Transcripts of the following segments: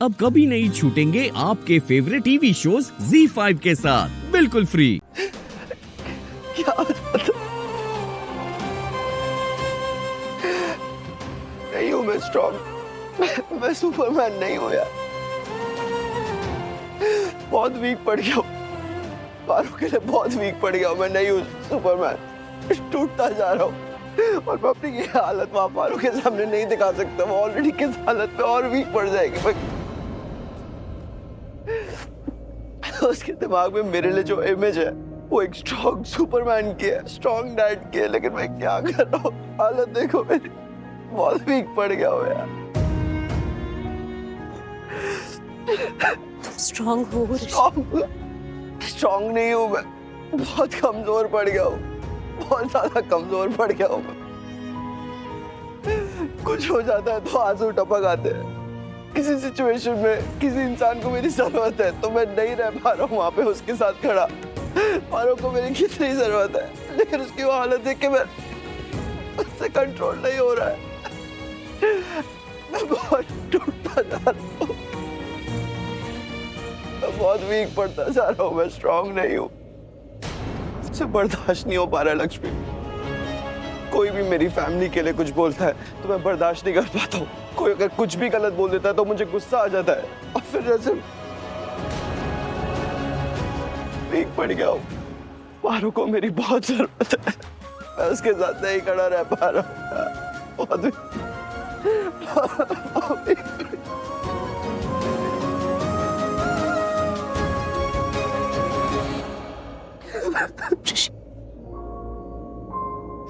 अब कभी नहीं छूटेंगे आपके फेवरेट टीवी शोज ZEE5 के साथ बिल्कुल फ्री। क्या नहीं हूँ मैं स्ट्रॉन्ग, मैं सुपरमैन नहीं हूँ यार। बहुत वीक पड़ गया हूँ, पारो के लिए बहुत वीक पड़ गया हूँ। मैं नहीं हूँ सुपरमैन, टूटता जा रहा हूँ और मैं अपनी ये हालत वहाँ पारो के सामने नहीं दिखा सकता। वो ऑलरेडी किस हालत में और वीक पड़ जाएगी। उसके दिमाग में मेरे लिए जो इमेज है वो एक स्ट्रॉन्ग सुपरमैन की है, स्ट्रॉन्ग डैड की है, लेकिन मैं क्या कर रहा हूँ। हालत देखो मेरी, बहुत वीक पड़ गया हूँ यार। तुम स्ट्रॉन्ग हो। स्ट्रॉन्ग नहीं हूँ मैं, बहुत कमजोर पड़ गया हूँ, बहुत ज्यादा कमजोर पड़ गया हूँ मैं। कुछ हो जाता है तो आंसू टपक आते हैं। किसी सिचुएशन में किसी इंसान को मेरी जरूरत है तो मैं नहीं रह पा रहा हूँ वहां पे उसके साथ खड़ा। पारो को मेरी कितनी जरूरत है, लेकिन उसकी वो हालत देख के मैं उससे कंट्रोल नहीं हो रहा है। मैं बहुत टूटता जा रहा हूँ, मैं बहुत वीक पड़ता जा रहा हूँ। मैं स्ट्रॉन्ग नहीं हूँ, मुझसे बर्दाश्त नहीं हो पा रहा है लक्ष्मी। कोई भी मेरी फैमिली के लिए कुछ बोलता है तो मैं बर्दाश्त नहीं कर पाता हूँ। कोई अगर कुछ भी गलत बोल देता है तो मुझे गुस्सा आ जाता है और फिर जैसे वीक पड़ गया हूँ। पारो को मेरी बहुत जरूरत है, मैं उसके साथ नहीं खड़ा रह पा रहा हूँ। बहुत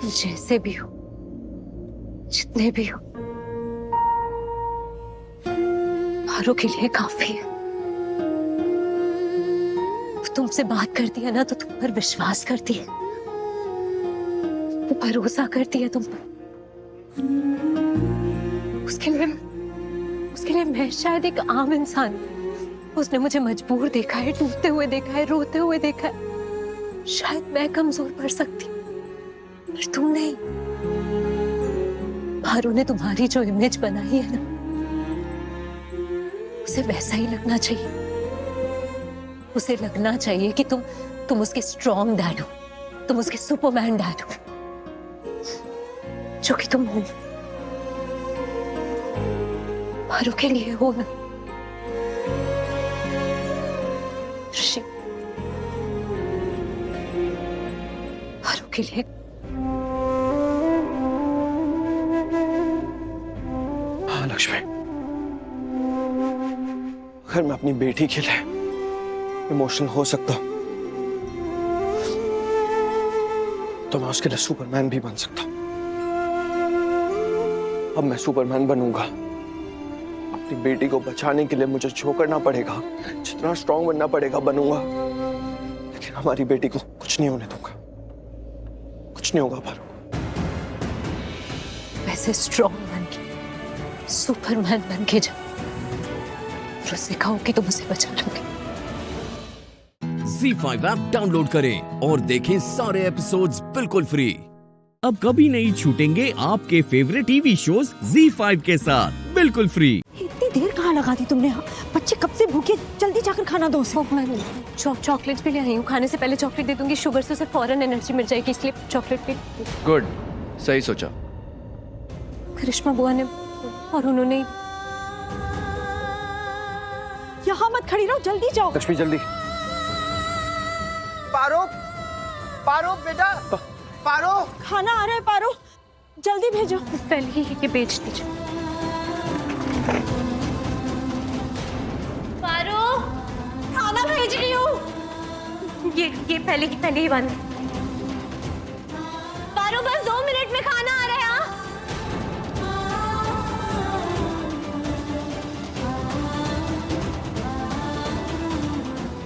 जैसे भी हो, जितने भी हो, पारो के लिए काफी है। वो तुमसे बात करती है ना तो तुम पर विश्वास करती है, वो भरोसा करती है तुम पर। उसके लिए मैं शायद एक आम इंसान हूं। उसने मुझे मजबूर देखा है, टूटते हुए देखा है, रोते हुए देखा है। शायद मैं कमजोर पड़ सकती, पर तुम नहीं। पारो ने तुम्हारी जो इमेज बनाई है ना, उसे वैसा ही लगना चाहिए। उसे लगना चाहिए कि तुम उसके स्ट्रॉन्ग डैड हो, तुम उसके सुपरमैन डैड हो, जो कि तुम हो। पारो के लिए हो ना ऋषि, पारो के लिए। हाँ लक्ष्मी, अगर मैं अपनी बेटी के लिए इमोशनल हो सकता हूं तो मैं उसके लिए सुपरमैन भी बन सकता हूं। अब मैं सुपरमैन बनूंगा। अपनी बेटी को बचाने के लिए मुझे जो करना पड़ेगा, जितना स्ट्रांग बनना पड़ेगा बनूंगा, लेकिन हमारी बेटी को कुछ नहीं होने दूंगा। कुछ नहीं होगा पारो। वैसे स्ट्रॉन्ग बन के, सुपरमैन बन के जाओ और उससे कहो कि तुम उसे बचा लोगे। ZEE5 ऐप डाउनलोड करें और देखें सारे एपिसोड्स बिल्कुल फ्री। अब कभी नहीं छूटेंगे आपके फेवरेट टीवी शोज ZEE5 के साथ बिल्कुल फ्री। इतनी देर कहाँ लगा दी तुमने? हाँ, बच्चे कब से भूखे, जल्दी जाकर खाना दो उसे। मैं चॉकलेट्स भी ले आई हूँ। खाने से पहले चॉकलेट दे दूंगी, शुगर से उसे फौरन एनर्जी मिल जाएगी, इसलिए चॉकलेट भी। गुड, सही सोचा। करिश्मा बुआ ने और उन्होंने। यहाँ मत खड़ी रहो, जल्दी जाओ। लक्ष्मी जल्दी। पारो, पारो बेटा, पारो। खाना आ रहा है पारो, जल्दी भेजो। पहले ही ये बेच दीजिए। पारो, खाना भेज रही हूँ। ये पहले ही बंद। पारो बस 2 मिनट में खाना आ रहा है। हाँ?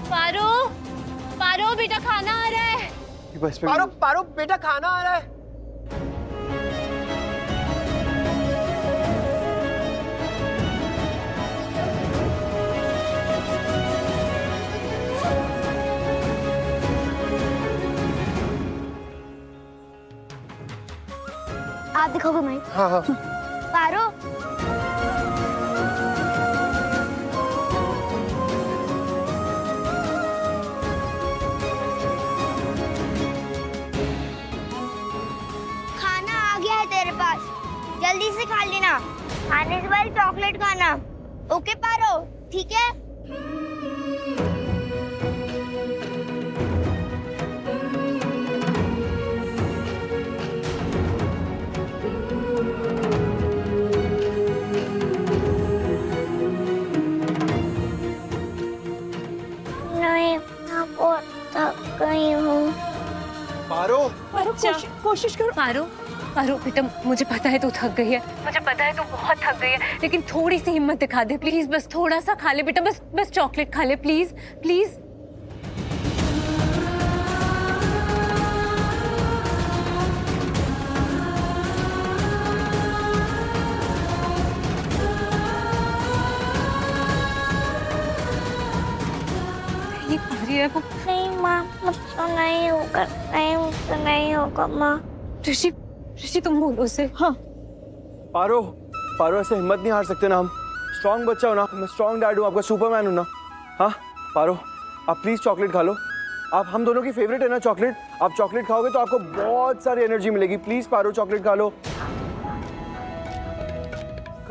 पारो, पारो बेटा खाना आ रहा है। पारो, पारो बेटा खाना आ रहा है। आप दिखाओगे मैं? हाँ हाँ। पारो, ओके पारो, ठीक है? नहीं, मैं बहुत थक गई हूँ। पारो पारो कोशिश करो। पारो पारो बेटा, मुझे पता है तू थक गई है, मुझे पता है तू बहुत थक गई है, लेकिन थोड़ी सी हिम्मत दिखा दे प्लीज। बस थोड़ा सा खा ले बेटा, बस चॉकलेट खा ले प्लीज प्लीज। ये खा रही है वो। नहीं माँ, मुझसे नहीं होगा, नहीं मुझसे नहीं होगा माँ। ऋषि ऋषि तुम बोलो उसे। हाँ पारो पारो, ऐसे हिम्मत नहीं हार सकते ना हम। स्ट्रॉन्ग बच्चा हो ना, मैं स्ट्रॉन्ग डैड हूँ, आपका सुपरमैन हूँ ना। हाँ पारो, आप प्लीज चॉकलेट खा लो। आप हम दोनों की फेवरेट है ना चॉकलेट। आप चॉकलेट खाओगे तो आपको बहुत सारी एनर्जी मिलेगी। प्लीज पारो चॉकलेट खा लो।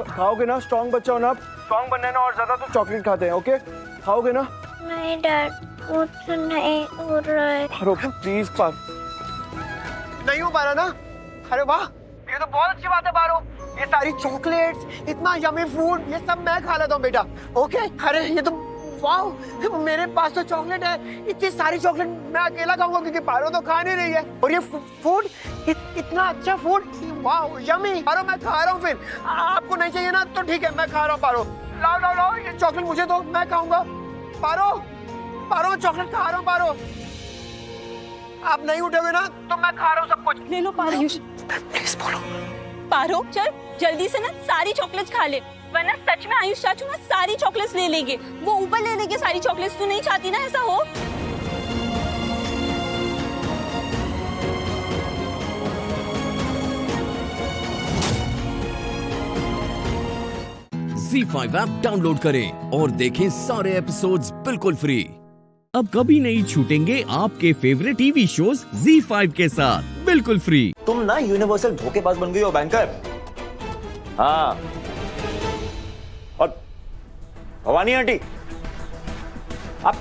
खाओगे ना? स्ट्रॉन्ग बच्चा हो ना आप। स्ट्रॉन्ग बनना है ना और ज्यादा तो चॉकलेट खाते हैं, ओके? खाओगे ना? नहीं डैड, मुझसे नहीं हो रहा है। पारो प्लीज पारो। नहीं हो पा रहा ना? अरे वाह, ये तो बहुत अच्छी बात है पारो। ये सारी चॉकलेट्स, इतना यमी फूड, ये सब मैं खा लेता हूँ बेटा, ओके? अरे ये तो वाह, मेरे पास तो चॉकलेट है, इतनी सारी चॉकलेट मैं अकेला खाऊंगा क्योंकि पारो तो खा नहीं रही है। और ये फूड, इतना अच्छा फूड, वाह यमी। पारो मैं खा रहा हूँ। फिर आपको नहीं चाहिए ना तो ठीक है, मैं खा रहा हूँ। पारो लाओ लाओ लाओ, ये चॉकलेट मुझे दो, मैं खाऊंगा। पारो पारो, चॉकलेट खा रहा हूँ। पारो आप नहीं उठोगे ना तो मैं खा रहा हूँ सब कुछ। ले लो पारो। प्लीज बोलो। पारो चल जल्दी से ना सारी चॉकलेट्स खा ले, वरना सच में आयुष चाचू ना सारी चॉकलेट्स ले लेंगे। वो ऊपर ले लेंगे सारी चॉकलेट्स। तू नहीं चाहती ना ऐसा हो? ZEE5 ऐप डाउनलोड करें और देखें सारे एपिसोड्स बिल्कुल फ्री। अब कभी नहीं छूटेंगे आपके फेवरेट टीवी शोज ZEE5 के साथ बिल्कुल फ्री। तुम ना यूनिवर्सल धोखेबाज बन गई हो बैंकर। हाँ, और भवानी आंटी, आप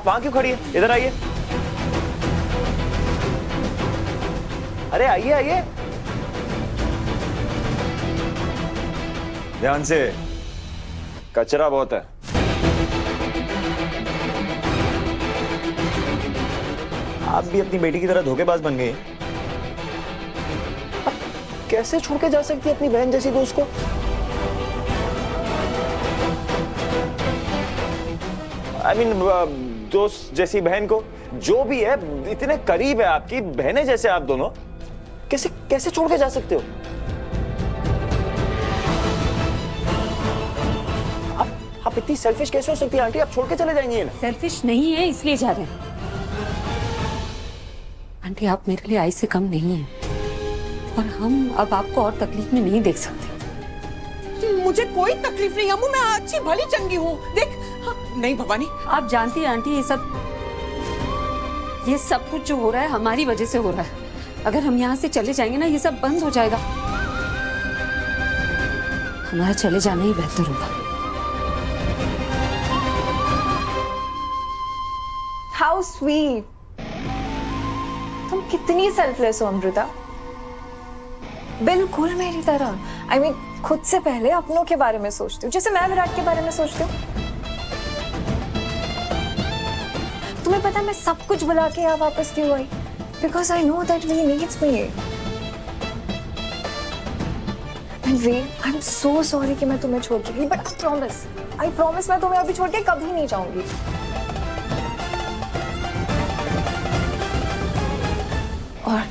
वहां क्यों खड़ी है? इधर आइए। अरे आइए आइए, ध्यान से, कचरा बहुत है। आप भी अपनी बेटी की तरह धोखेबाज बन गई। कैसे छोड़ के जा सकती है अपनी बहन जैसी दोस्त को? I mean, दोस्त जैसी बहन को, जो भी है, इतने करीब है आपकी, बहनें जैसे आप दोनों, कैसे कैसे छोड़ के जा सकते हो? आप इतनी सेल्फिश कैसे हो सकती है आंटी? आप छोड़ के चले जाएंगे ना? सेल्फिश नहीं है इसलिए जा रहे हैं। आंटी आप मेरे लिए आई से कम नहीं है, और हम अब आपको और तकलीफ में नहीं देख सकते। मुझे कोई तकलीफ नहीं अम्मू, मैं अच्छी भली चंगी हूँ। देख हाँ, नहीं भवानी, आप जानती हैं आंटी, ये सब कुछ जो हो रहा है हमारी वजह से हो रहा है। अगर हम यहाँ से चले जाएंगे ना, ये सब बंद हो जाएगा। हमारा चले जाना ही बेहतर होगा। हाउ स्वीट, तुम कितनी सेल्फलेस हो अमृता। बिल्कुल मेरी तरह। I mean, खुद से पहले अपनों के बारे में सोचती हूँ, जैसे मैं विराट के बारे में सोचती हूँ। तुम्हें पता है मैं सब कुछ भुला के यहाँ वापस क्यों आई? Because I know that he needs me. And we, I'm so sorry कि मैं तुम्हें छोड़ के गई, but I promise मैं तुम्हें अभी छोड़ के कभी नहीं जाऊंगी। और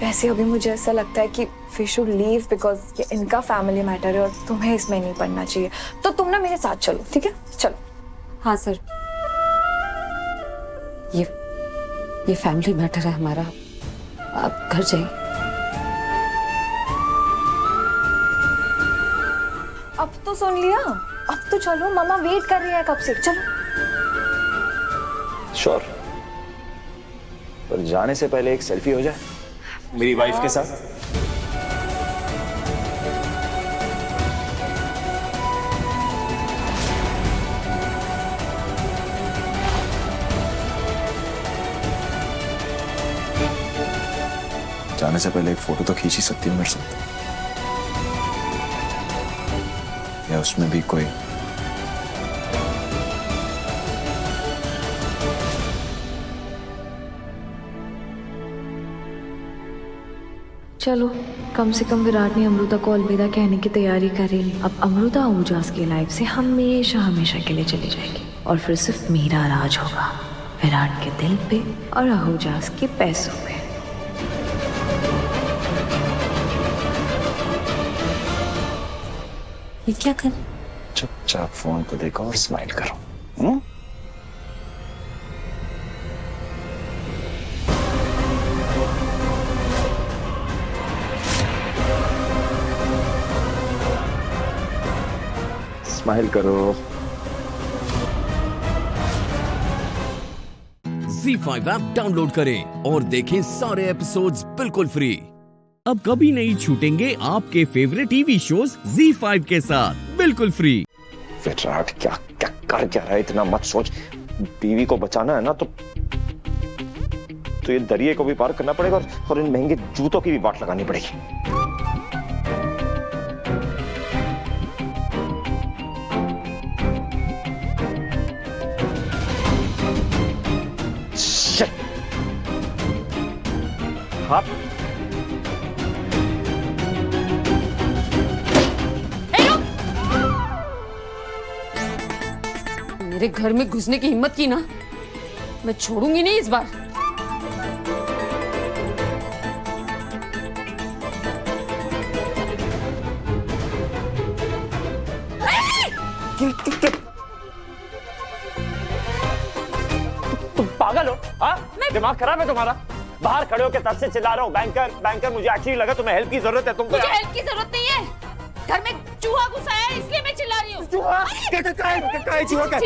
वैसे अभी मुझे ऐसा लगता है कि we should leave because ये इनका फैमिली मैटर है और तुम्हें इसमें नहीं पड़ना चाहिए। तो तुम ना मेरे साथ चलो, ठीक है? चलो। हाँ सर, ये फैमिली मैटर है हमारा। आप घर जाइए। अब तो सुन लिया, अब तो चलो, मामा वेट कर रही है कब से। चलो। श्योर, पर जाने से पहले एक सेल्फी हो जाए मेरी वाइफ के साथ। जाने से पहले एक फोटो तो खींच ही सकती हूँ मेरे साथ, या उसमें भी कोई चलो कम से कम विराट ने अमृता को अलविदा कहने की तैयारी कर ली। अब अमृता आहूजास की लाइफ से हमेशा हमेशा के लिए चली जाएगी और फिर सिर्फ मेरा राज होगा विराट के दिल पे और आहूजास के पैसों पे। ये क्या कर? चुपचाप फोन को देखो और स्माइल करो। स्माइल करो। Z5 ऐप डाउनलोड करें और देखें सारे एपिसोड्स बिल्कुल फ्री। अब कभी नहीं छूटेंगे आपके फेवरेट टीवी शोज Z5 के साथ बिल्कुल फ्री। विराट क्या क्या कर क्या रहा है, इतना मत सोच। बीवी को बचाना है ना तो ये दरिये को भी पार करना पड़ेगा और इन महंगे जूतों की भी बाट लगानी पड़ेगी। आप मेरे घर में घुसने की हिम्मत की ना, मैं छोड़ूंगी नहीं इस बार। तुम पागल हो? हाँ, दिमाग खराब है तुम्हारा? बाहर खड़े होकर तब से चिल्ला रहा हूँ, बैंकर मुझे एक्चुअली लगा तुम्हें हेल्प की जरूरत है। तुमको मुझे हेल्प की जरूरत नहीं है, घर में चूहा घुसा है इसलिए मैं चिल्ला रही हूँ। चूहा? चूहा क्या?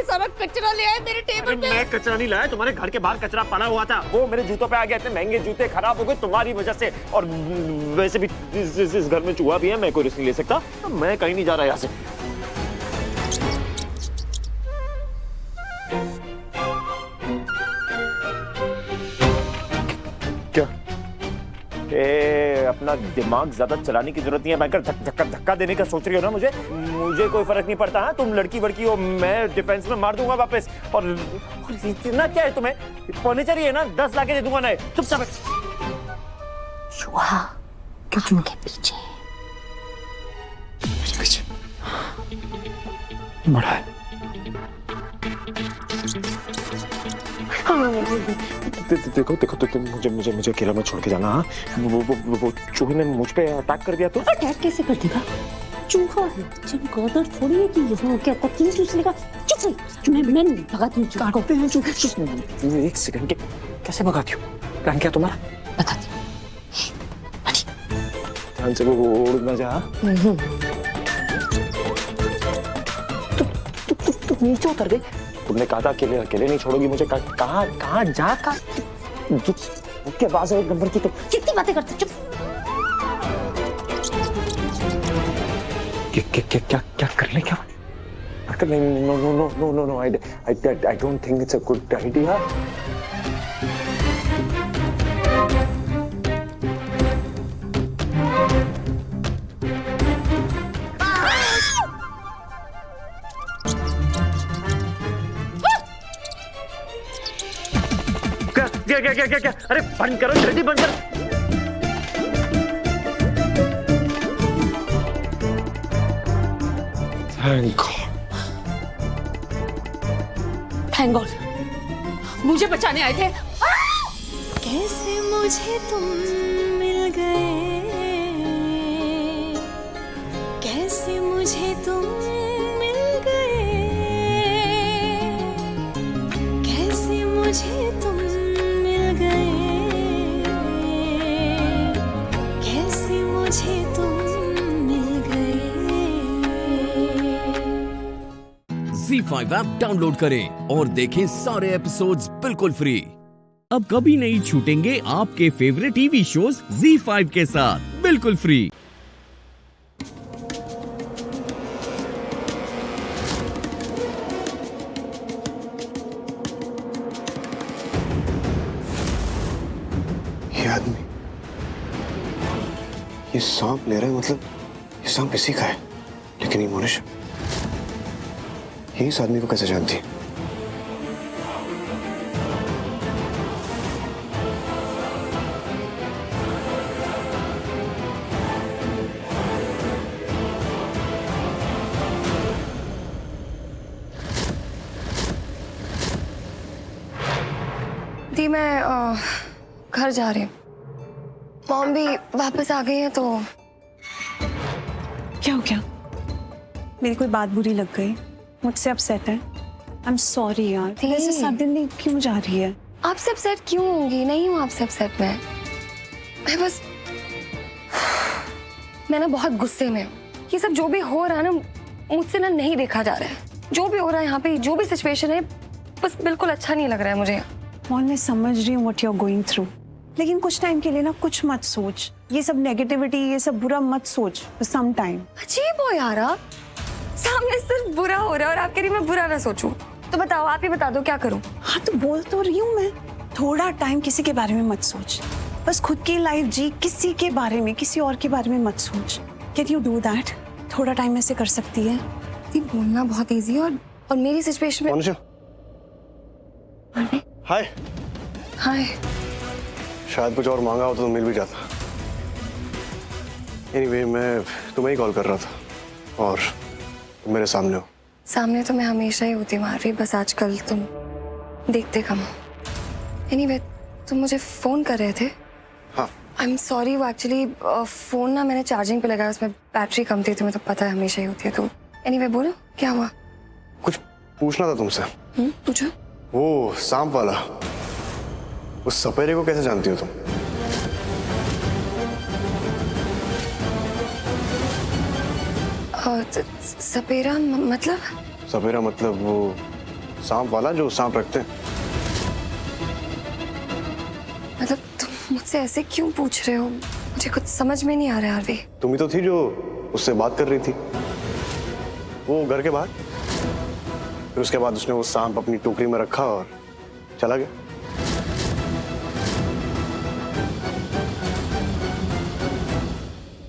सारा कचरा ले आए मेरे टेबल पे। मैं कचरा नहीं लाया, तुम्हारे घर के बाहर कचरा पड़ा हुआ था, वो मेरे जूतों पे आ गया। इतने महंगे जूते खराब हो गए तुम्हारी वजह से। और वैसे भी इस घर में चूहा भी है, मैं कोई रिस्क नहीं ले सकता। मैं कहीं नहीं जा रहा यहाँ से। अपना दिमाग ज्यादा चलाने की जरूरत नहीं है बैंकर। धक्का देने का सोच रही हो ना मुझे कोई फर्क नहीं पड़ता। हाँ, तुम लड़की वड़की हो, मैं डिफेंस में मार दूंगा वापस। और इतना क्या है तुम्हें? फर्नीचर ही है ना, 10 लाख दे दूंगा ना। चुपचाप। चूहा आपके पीछे बड़ा है। देखो मुझे अकेला मत छोड़ के जाना। हाँ, वो चूहे ने मुझ पे अटैक कर दिया तो? अटैक कैसे कर देगा? चूहा है, चमगादड़ थोड़ी है कि यहाँ क्या पत्नी चूस लेगा। चुप, मैं भगाती हूँ चूहा को। एक सेकंड के कैसे भगाती हूँ? प्लान क्या तुम्हारा? बताती ध्यान से, वो उड़ ना जा। तू नीचे उतर गई। तुमने कहा था अकेले नहीं छोड़ोगी मुझे। कहाँ जा उसके पास एक नंबर की। तो कितनी बातें करते? चुप। क्या कर ले? क्या no I don't think it's a good idea. क्या? अरे बंद करो, जल्दी बंद करो। थैंक गॉड, मुझे बचाने आए थे। कैसे मुझे तुम मिल गए, कैसे मुझे तुम मिल गए, कैसे मुझे तुम मिल गए, कैसे मुझे तुम मिल गए। Z5 ऐप डाउनलोड करें और देखें सारे एपिसोड्स बिल्कुल फ्री। अब कभी नहीं छूटेंगे आपके फेवरेट टीवी शोज Z5 के साथ बिल्कुल फ्री। ये आदमी ये सांप ले रहा है, मतलब ये सांप इसी का है। लेकिन ये मोनिश ये इस आदमी को कैसे जानती है? दी मैं घर जा रही हूँ। मॉम भी वापस आ गई है तो क्या हो गया? मेरी कोई बात बुरी लग गई? मुझसे अपसेट है? आई एम सॉरी यार। दी। वैसे 7 दिन नहीं क्यों जा रही है? आपसे अपसेट क्यों होंगी? नहीं हूँ आपसे अपसेट मैं बस मैं ना बहुत गुस्से में हूँ। ये सब जो भी हो रहा है ना मुझसे ना नहीं देखा जा रहा है। जो भी हो रहा है यहाँ पे, जो भी सिचुएशन है, बस बिल्कुल अच्छा नहीं लग रहा है मुझे। मॉल मैं समझ रही हूँ what you are going through, लेकिन कुछ टाइम के लिए ना कुछ मत सोच। ये सब नेगेटिविटी, ये सब बुरा मत सोच सम टाइम। अजीब हो यार आप, सामने सिर्फ बुरा हो रहा है और आप कह रही मैं बुरा ना सोचूं। तो बताओ, आप ही बता दो क्या करूं? हाँ तो बोल तो रही हूँ मैं, थोड़ा टाइम किसी के बारे में मत सोच, बस खुद की लाइफ जी, किसी के बारे में, किसी और के बारे में मत सोच। Can you do that? थोड़ा टाइम ऐसे कर सकती है? बोलना बहुत इजी है और मेरी सिचुएशन में। हाय। हाय। शायद कुछ और मांगा हो तो मिल भी जाता। एनीवे, मैं तुम्हें ही कॉल कर रहा था और तुम मेरे सामने हो। सामने तो मैं हमेशा ही होती मारवी, बस आजकल तुम देखते कम हो। एनीवे, तुम मुझे फोन कर रहे थे? हाँ। आई एम सॉरी, वो एक्चुअली फोन ना मैंने चार्जिंग पे लगाया, उसमें बैटरी कम थी, तुम्हें तो पता है हमेशा ही होती है। तो एनीवे बोलो क्या हुआ? कुछ पूछना था तुमसे। पूछो। वो सांप वाला, उस सपेरे को कैसे जानती हो तुम? सपेरा मतलब? सपेरा मतलब वो सांप वाला जो सांप रखते हैं। मतलब तुम मुझसे ऐसे क्यों पूछ रहे हो? मुझे कुछ समझ में नहीं आ रहा है आरवी। तुम ही तो थी जो उससे बात कर रही थी वो घर के बाहर। फिर उसके बाद उसने वो सांप अपनी टोकरी में रखा और चला गया।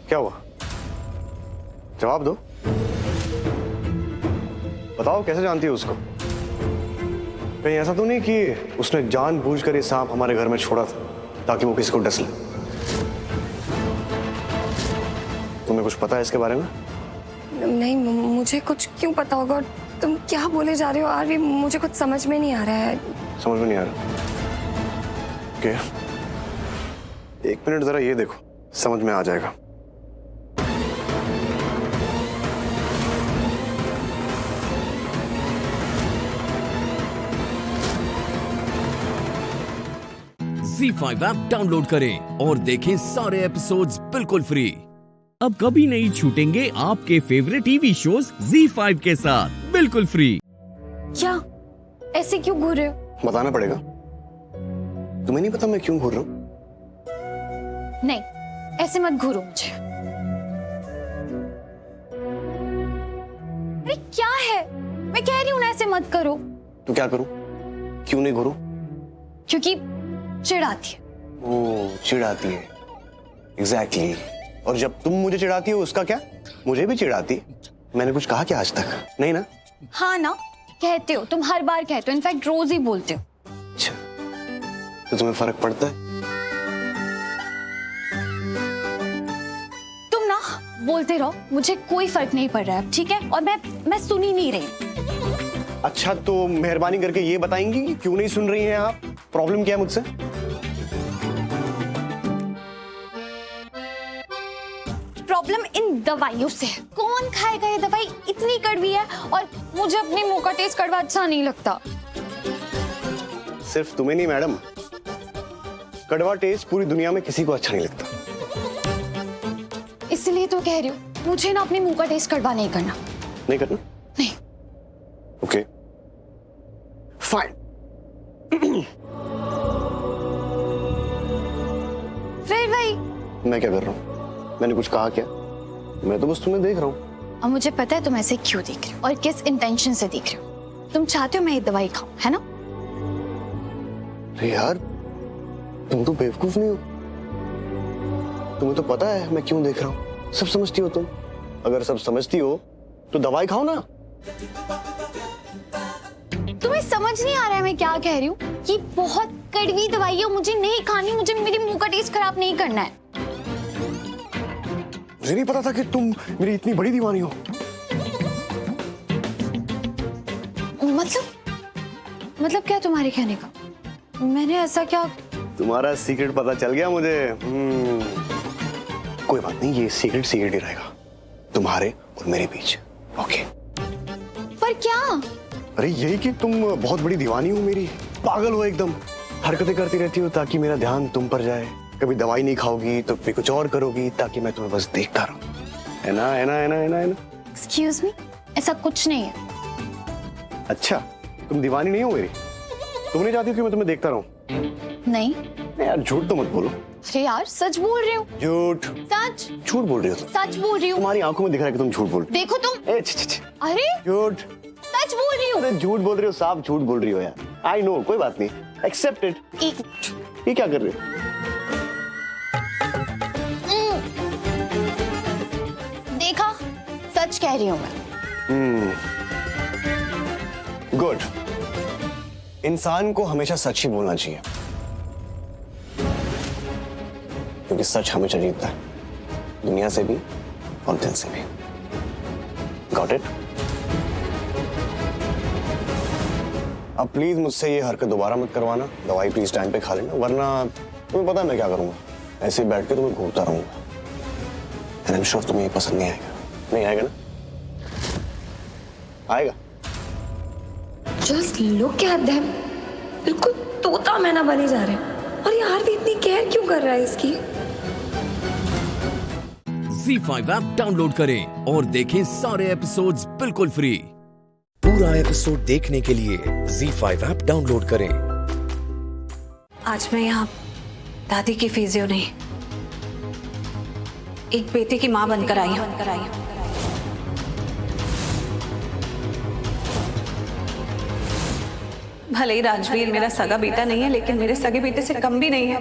क्या हुआ? जवाब दो, बताओ कैसे जानती है उसको? कहीं ऐसा तो नहीं कि उसने जानबूझकर ये सांप हमारे घर में छोड़ा था ताकि वो किसी को डस ले? तुम्हें कुछ पता है इसके बारे में? नहीं, मुझे कुछ क्यों पता होगा? और तुम क्या बोले जा रहे हो आरवी? मुझे कुछ समझ में नहीं आ रहा है। समझ में नहीं आ रहा? ओके, एक मिनट जरा ये देखो, समझ में आ जाएगा। ZEE5 ऐप डाउनलोड करें और देखें सारे एपिसोड्स बिल्कुल फ्री। अब कभी नहीं छूटेंगे आपके फेवरेट टीवी शोज ZEE5 के साथ बिल्कुल फ्री। क्या ऐसे क्यों घूर रहे हो? बताना पड़ेगा। तुम्हें नहीं पता मैं क्यों घूर रहा हूँ? नहीं, ऐसे मत घूरो मुझे। अरे क्या है? मैं कह रही हूँ ना ऐसे मत करो। तो क्या करूं? क्यों नहीं घूरूं? क्योंकि चिढ़ाती है। ओह, चिढ़ाती है। एग्जैक्टली। और जब तुम मुझे चिढ़ाती हो उसका क्या? मुझे भी चिढ़ाती। मैंने कुछ कहा क्या आज तक? नहीं ना? हाँ ना, कहते हो, तुम हर बार कहते हो, इनफैक्ट रोज ही बोलते हो। अच्छा, तो तुम्हें फर्क पड़ता है? तुम ना बोलते रहो, मुझे कोई फर्क नहीं पड़ रहा है, ठीक है? और मैं सुन ही नहीं रही। अच्छा, तो मेहरबानी करके ये बताएंगी कि क्यों नहीं सुन रही हैं आप? प्रॉब्लम क्या है मुझसे? प्रॉब्लम इन दवाइयों से है। कौन खाएगा ये दवाई? इतनी कड़वी है और मुझे अपने मुंह का टेस्ट कड़वा अच्छा नहीं लगता। सिर्फ तुम्हें नहीं मैडम, कड़वा टेस्ट पूरी दुनिया में किसी को अच्छा नहीं लगता। इसलिए तो कह रही हूँ, मुझे ना अपने मुंह का टेस्ट कड़वा नहीं करना। नहीं करना? नहीं। Okay, fine. फिर भाई मैं क्या कर रहा हूँ? मैंने कुछ कहा क्या? मैं तो बस तुम्हें देख रहा हूँ। और मुझे पता है तुम ऐसे क्यों देख रहे हो और किस इंटेंशन से देख रहे हो। तुम चाहते हो मैं ये दवाई खाऊं, है ना? अरे यार, तुम तो बेवकूफ नहीं हो। तुम्हें तो पता है मैं क्यों देख रहा हूँ। सब समझती हो तुम। अगर सब समझती हो तो दवाई खाओ ना। तुम्हें समझ नहीं आ रहा है मैं क्या कह रही हूँ? ये बहुत कड़वी दवाई है, मुझे नहीं खानी, मुझे मेरे मुंह का टेस्ट खराब नहीं करना है। मुझे नहीं पता था कि तुम मेरी इतनी बड़ी दीवानी हो। मतलब क्या तुम्हारे कहने का? मैंने ऐसा क्या? तुम्हारा सीक्रेट पता चल गया मुझे। कोई बात नहीं, ये सीक्रेट सीक्रेट ही रहेगा तुम्हारे और मेरे बीच। ओके। पर क्या? अरे यही कि तुम बहुत बड़ी दीवानी हो मेरी, पागल हो एकदम, हरकतें करती रहती हो ताकि मेरा ध्यान तुम पर जाए। कभी दवाई नहीं खाओगी तो फिर कुछ और करोगी ताकि मैं तुम्हें बस देखता रहूं। है ना, है ना, है ना, है ना, है ना? Excuse me? ऐसा कुछ नहीं है। अच्छा, तुम दीवानी नहीं हो मेरी? तुम नहीं चाहती हो कि मैं तुम्हें देखता रहूं? नहीं यार झूठ तो मत बोलो। अरे यार सच बोल रही हूँ। झूठ। सच। झूठ बोल रही हो तुम। सच बोल रही हूँ। तुम्हारी आंखों में दिख रहा है कि तुम झूठ बोल रही हो। देखो तुम। अरे झूठ। सच बोल रही हूँ। अरे झूठ बोल रही हो, साफ झूठ बोल रही हो यार। आई नो, कोई बात नहीं, एक्सेप्टेड। एक मिनट। ये क्या कर रही हो? देखा, सच कह रही हूँ मैं। गुड। इंसान को हमेशा सच ही बोलना चाहिए क्योंकि सच हमेशा जीतता है, दुनिया से भी और दिल से भी। Got it? अब प्लीज मुझसे ये हरकत दोबारा मत करवाना। दवाई प्लीज टाइम पे खा लेना, वरना तुम्हें पता है मैं क्या करूंगा। ऐसे ही बैठ के तुम्हें घूरता रहूंगा। एंड आई एम श्योर तुम्हें ये पसंद नहीं आएगा। नहीं आएगा ना? आएगा? जस्ट लुक एट देम, बिल्कुल तोता मैना बने जा रहे हैं। और ये आरती इतनी केयर क्यों कर रहा है इसकी? ZEE5 ऐप डाउनलोड करें और देखें सारे एपिसोड्स बिल्कुल फ्री। पूरा एपिसोड देखने के लिए ZEE5 ऐप डाउनलोड करें। आज मैं यहाँ दादी की फिजियो नहीं, एक बेटे की माँ बनकर आई हूँ। भले ही राजवीर मेरा सगा बेटा नहीं है, लेकिन मेरे सगे बेटे से कम भी नहीं है।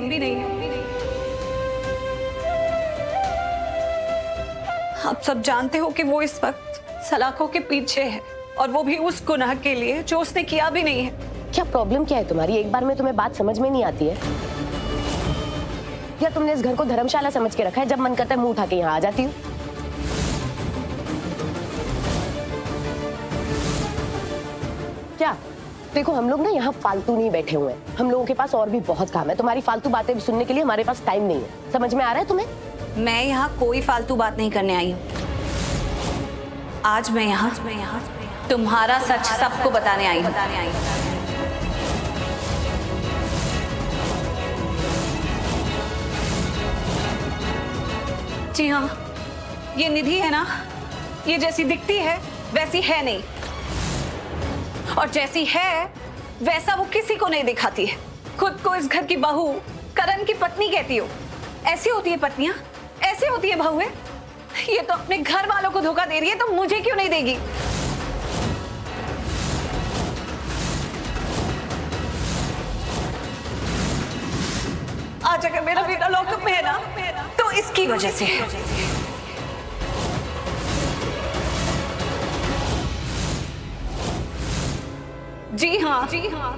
आप सब जानते हो कि वो इस वक्त सलाखों के पीछे है, और वो भी उस गुनाह के लिए जो उसने किया भी नहीं है। क्या प्रॉब्लम क्या है तुम्हारी? एक बार में तुम्हें बात समझ में नहीं आती है? या तुमने इस घर को धर्मशाला समझ के रखा है? जब मन करता है मुंह उठा के यहाँ आ जाती हूँ। क्या देखो, हम लोग ना यहाँ फालतू नहीं बैठे हुए हैं। हम लोगों के पास और भी बहुत काम है। तुम्हारी फालतू बातें सुनने के लिए हमारे पास टाइम नहीं है। समझ में आ रहा है तुम्हें? मैं यहाँ कोई फालतू बात नहीं करने आई हूँ। आज मैं यहाँ तुम्हारा सच सबको बताने आई हूँ। जी हाँ, ये निधि है ना, ये जैसी दिखती है वैसी है नहीं, और जैसी है वैसा वो किसी को नहीं दिखाती है। खुद को इस घर की बहू, करण की पत्नी कहती हो। ऐसी होती है पत्नियां, ऐसे होती है बहुएं। ये तो अपने घर वालों को धोखा दे रही है, तो मुझे क्यों नहीं देगी? आज अगर मेरा बेटा लॉकअप में है ना, तो इसकी वजह से है। जी हाँ,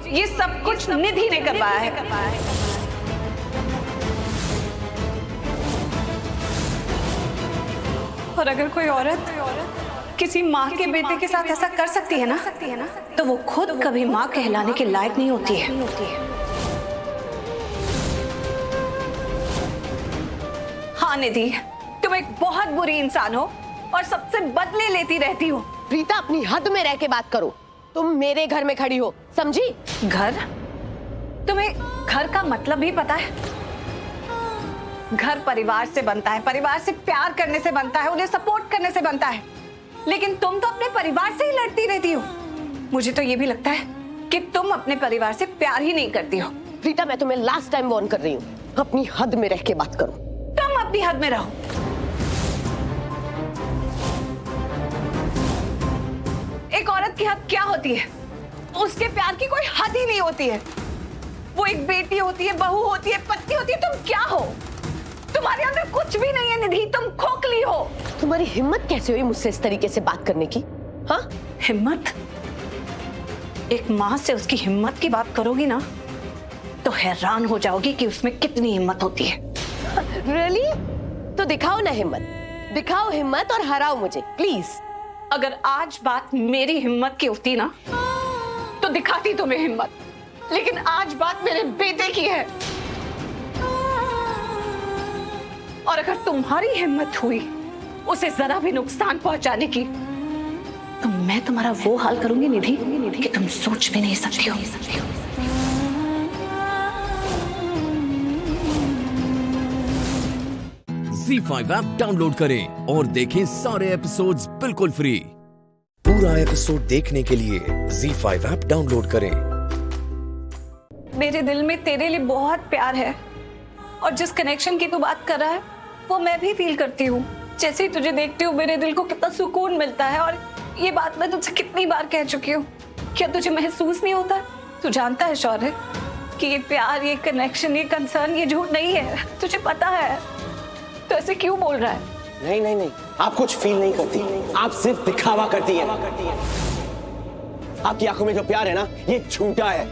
ये सब कुछ निधि ने करवाया है। और अगर कोई औरत किसी माँ के बेटे के साथ ऐसा कर सकती है ना, तो वो खुद कभी माँ कहलाने के लायक नहीं होती है। हाँ निधि, तुम एक बहुत बुरी इंसान हो और सबसे बदले लेती रहती हो। प्रीता, अपनी हद में रह के बात करो। तुम मेरे घर में खड़ी हो, समझी? घर? तुम्हें घर का मतलब भी पता है? घर परिवार से बनता है, परिवार से प्यार करने से बनता है, उन्हें सपोर्ट करने से बनता है। लेकिन तुम तो अपने परिवार से ही लड़ती रहती हो। मुझे तो ये भी लगता है कि तुम अपने परिवार से प्यार ही नहीं करती हो। प्रीता, मैं तुम्हें लास्ट टाइम वार्न कर रही हूँ, अपनी हद में रह के बात करो। तुम अपनी हद में रहो। एक औरत की हद क्या होती है? उसके प्यार की कोई हद ही नहीं होती है। वो एक बेटी होती है, बहू होती है, पत्नी होती है। तुम क्या हो? तुम्हारे अंदर कुछ भी नहीं है निधि, तुम खोखली हो। तुम्हारी हिम्मत कैसे हुई मुझसे इस तरीके से बात करने की? हाँ, हिम्मत? एक माँ से उसकी हिम्मत की बात करोगी ना तो हैरान हो जाओगी कि उसमें कितनी हिम्मत होती है। रियली? तो दिखाओ ना हिम्मत, दिखाओ हिम्मत और हराओ मुझे प्लीज। अगर आज बात मेरी हिम्मत की होती ना तो दिखाती तुम्हें हिम्मत, लेकिन आज बात मेरे बेटे की है। और अगर तुम्हारी हिम्मत हुई उसे जरा भी नुकसान पहुंचाने की तो मैं तुम्हारा वो हाल करूंगी निधि कि तुम सोच भी नहीं सकती हो। ZEE5 ऐप डाउनलोड करें और देखें सारे एपिसोड्स बिल्कुल फ्री। पूरा एपिसोड देखने के लिए ZEE5 ऐप डाउनलोड करें। मेरे दिल में तेरे लिए बहुत प्यार है और जिस कनेक्शन की तू बात कर रहा है वो मैं भी फील करती हूँ। जैसे ही तुझे देखती हूँ मेरे दिल को कितना सुकून मिलता है। और ये बात मैं तुझसे कितनी बार कह चुकी हूँ, क्या तुझे महसूस नहीं होता? तू जानता है शौर्य कि ये प्यार, ये कनेक्शन, ये कंसर्न, ये झूठ नहीं है। तुझे पता है, तो ऐसे क्यों बोल रहा है? नहीं नहीं नहीं, आप कुछ फील नहीं करती, आप सिर्फ दिखावा करती हैं। आपकी आंखों में जो प्यार है ना, ये झूठा है।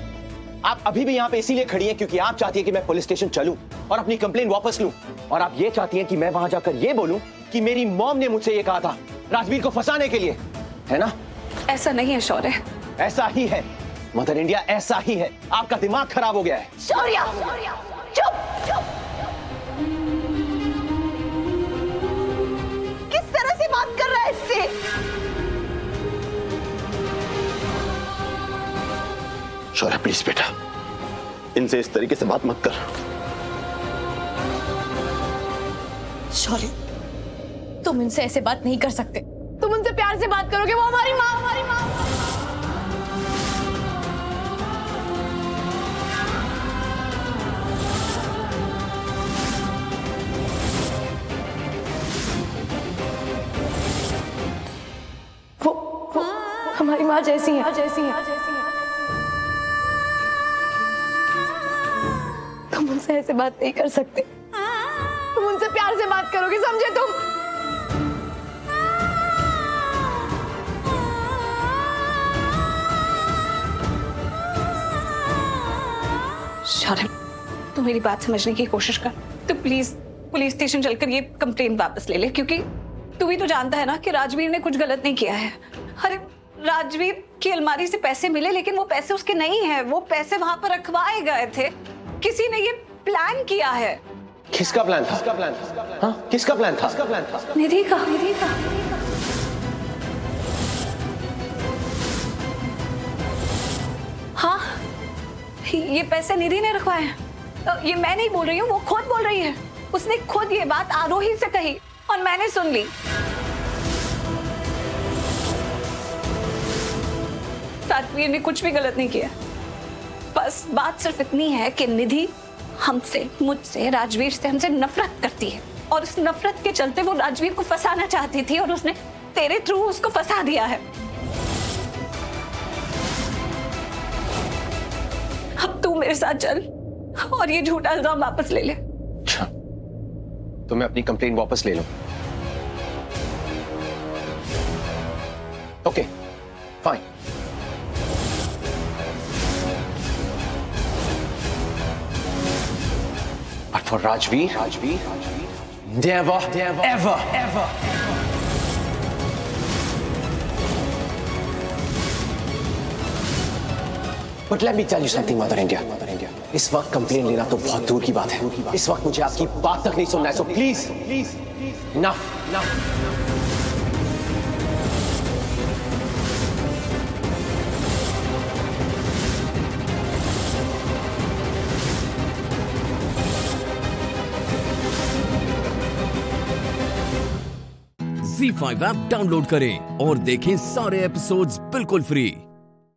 आप अभी भी यहाँ पे इसीलिए खड़ी हैं क्योंकि आप चाहती हैं कि मैं पुलिस स्टेशन चलूं और अपनी कंप्लेंट वापस लूं। और आप ये चाहती हैं कि मैं वहां जाकर ये बोलूं कि मेरी मॉम ने मुझसे ये कहा था राजवीर को फंसाने के लिए, है ना? ऐसा नहीं है शौर्य। ऐसा ही है मदर इंडिया, ऐसा ही है। आपका दिमाग खराब हो गया है। शौर्य, चुप चुप। किस तरह से बात कर रहा है इससे? शौर्य प्लीज बेटा, इनसे इस तरीके से बात मत कर। शौर्य, तुम इनसे ऐसे बात नहीं कर सकते। तुम उनसे प्यार से बात करोगे, वो हमारी माँ। वो हमारी माँ जैसी है। तुम उनसे ऐसे बात नहीं कर सकते। तुम उनसे प्यार से बात करोगे, समझे तुम? शौर्य, तू मेरी बात समझने की कोशिश कर। तो प्लीज पुलिस स्टेशन चलकर ये कंप्लेंट वापस ले ले, क्योंकि तू भी तो जानता है ना कि राजवीर ने कुछ गलत नहीं किया है। अरे राजवीर की अलमारी से पैसे मिले, लेकिन वो पैसे उसके नहीं है। वो पैसे वहां पर रखवाए गए थे। किसी ने ये प्लान किया है। किसका प्लान था? हाँ, किसका प्लान था? निधि का। हाँ, ये पैसे निधि ने रखवाए हैं। ये मैं नहीं बोल रही हूँ, वो खुद बोल रही है। उसने खुद ये बात आरोही से कही और मैंने सुन ली। राजवीर ने कुछ भी गलत नहीं किया। बस बात सिर्फ इतनी है कि निधि हमसे, मुझसे, राजवीर से, हमसे नफरत करती है और उस नफरत के चलते वो राजवीर को फंसाना चाहती थी और उसने तेरे थ्रू उसको फंसा दिया है। अब तू मेरे साथ चल और ये झूठा इल्जाम वापस ले ले। तो मैं अपनी कंप्लेंट वापस ले लूं? Okay, fine. But for Rajveer, never, ever. But let me tell you something, Mother India. इस वक्त कंप्लेन लेना तो बहुत दूर की बात है। इस वक्त मुझे आपकी बात तक नहीं सुनना है। So please, enough. ZEE5 app download करें और देखें सारे एपिसोड्स बिल्कुल फ्री।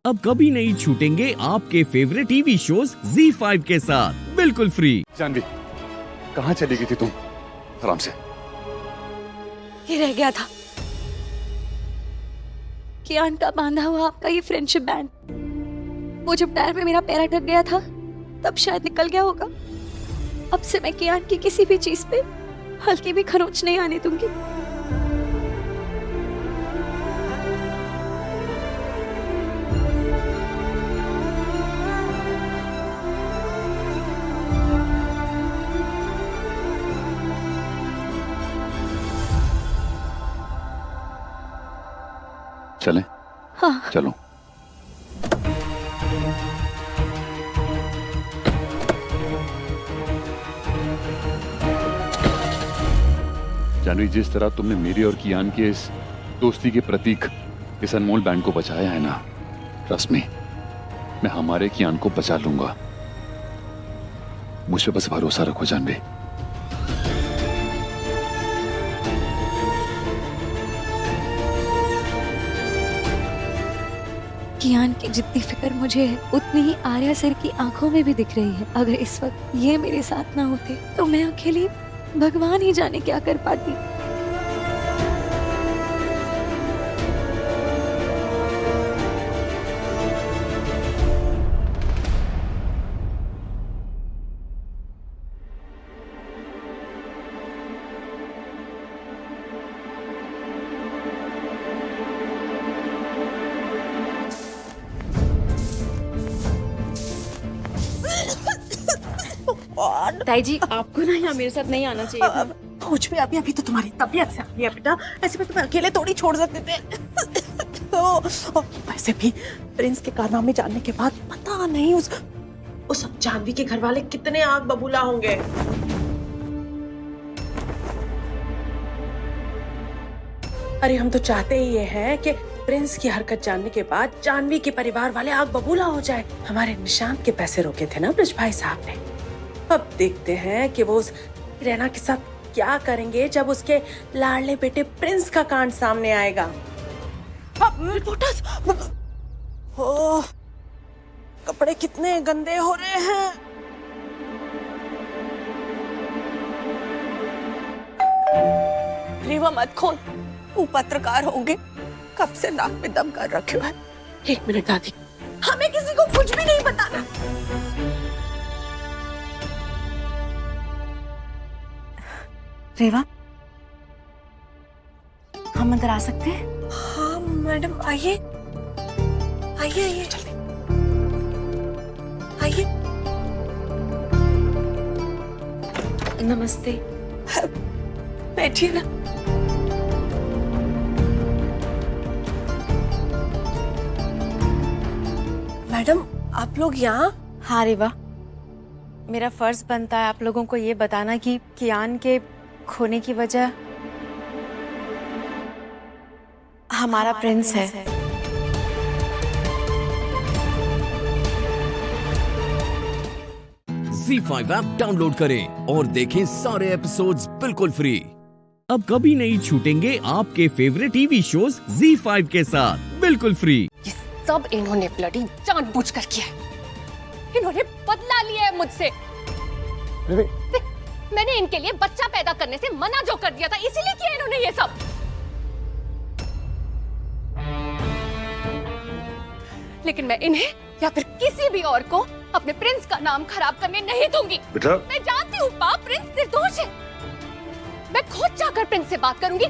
अब कभी नहीं छूटेंगे आपके फेवरेट टीवी शोज ZEE5 के साथ बिल्कुल फ्री। जानवी, कहाँ चली गई थी तुम? आराम से। ये रह गया था, कियान का बांधा हुआ आपका ये फ्रेंडशिप बैंड। वो जब टायर में मेरा पैर अटक गया था तब शायद निकल गया होगा। अब से मैं कियान की किसी भी चीज पे हल्की भी खरोच नहीं आने दूंगी। चलें? हाँ। चलो। जानवी, जिस तरह तुमने मेरी और कियान के इस दोस्ती के प्रतीक इस अनमोल बैंड को बचाया है ना, ट्रस्ट मी, मैं हमारे कियान को बचा लूंगा। मुझ पे बस भरोसा रखो जानवी। कियान की जितनी फिक्र मुझे है उतनी ही आर्या सर की आंखों में भी दिख रही है। अगर इस वक्त ये मेरे साथ ना होते तो मैं अकेली भगवान ही जाने क्या कर पाती। ताई जी, आपको ना यहाँ मेरे साथ नहीं आना चाहिए था। कुछ भी अभी तो तुम्हारी तबीयत से आ रही है बेटा, ऐसे में तुम्हें अकेले थोड़ी छोड़ सकते थे। तो वैसे भी प्रिंस के कारनामे जानने के बाद पता नहीं उस जानवी के घर वाले कितने आग बबूला होंगे। अरे हम तो चाहते ही ये हैं कि प्रिंस की हरकत जानने के बाद जानवी के परिवार वाले आग बबूला हो जाए। हमारे निशांत के पैसे रोके थे ना ब्रिज भाई साहब ने। अब देखते हैं कि वो उस रैना के साथ क्या करेंगे जब उसके लाडले बेटे प्रिंस का कांड सामने आएगा। ओह, कपड़े कितने गंदे हो रहे हैं। रेवा मत खोल, वो पत्रकार होंगे, कब से नाक में दम कर रखे हो है। एक मिनट दादी, हमें किसी को कुछ भी नहीं बताना। रेवा, हम अंदर आ सकते हैं? हाँ मैडम, आइए आइए आइए जल्दी आइए। नमस्ते। बैठिए ना। मैडम, आप लोग यहाँ? हाँ रेवा, मेरा फर्ज बनता है आप लोगों को ये बताना कि कियान के खोने की वजह हमारा प्रिंस है। ZEE5 ऐप डाउनलोड करें और देखें सारे एपिसोड्स बिल्कुल फ्री। अब कभी नहीं छूटेंगे आपके फेवरेट टीवी शोज ZEE5 के साथ बिल्कुल फ्री। ये सब इन्होंने ब्लडी जानबूझकर किया है। इन्होंने बदला लिया है मुझसे। मैंने इनके लिए बच्चा पैदा करने से मना जो कर दिया था, इसीलिए किया इन्होंने ये सब। लेकिन मैं इन्हें या फिर किसी भी और को अपने प्रिंस का नाम खराब करने नहीं दूंगी। बेटा, मैं जानती हूँ पाप, प्रिंस निर्दोष है। मैं खुद जाकर प्रिंस से बात करूंगी।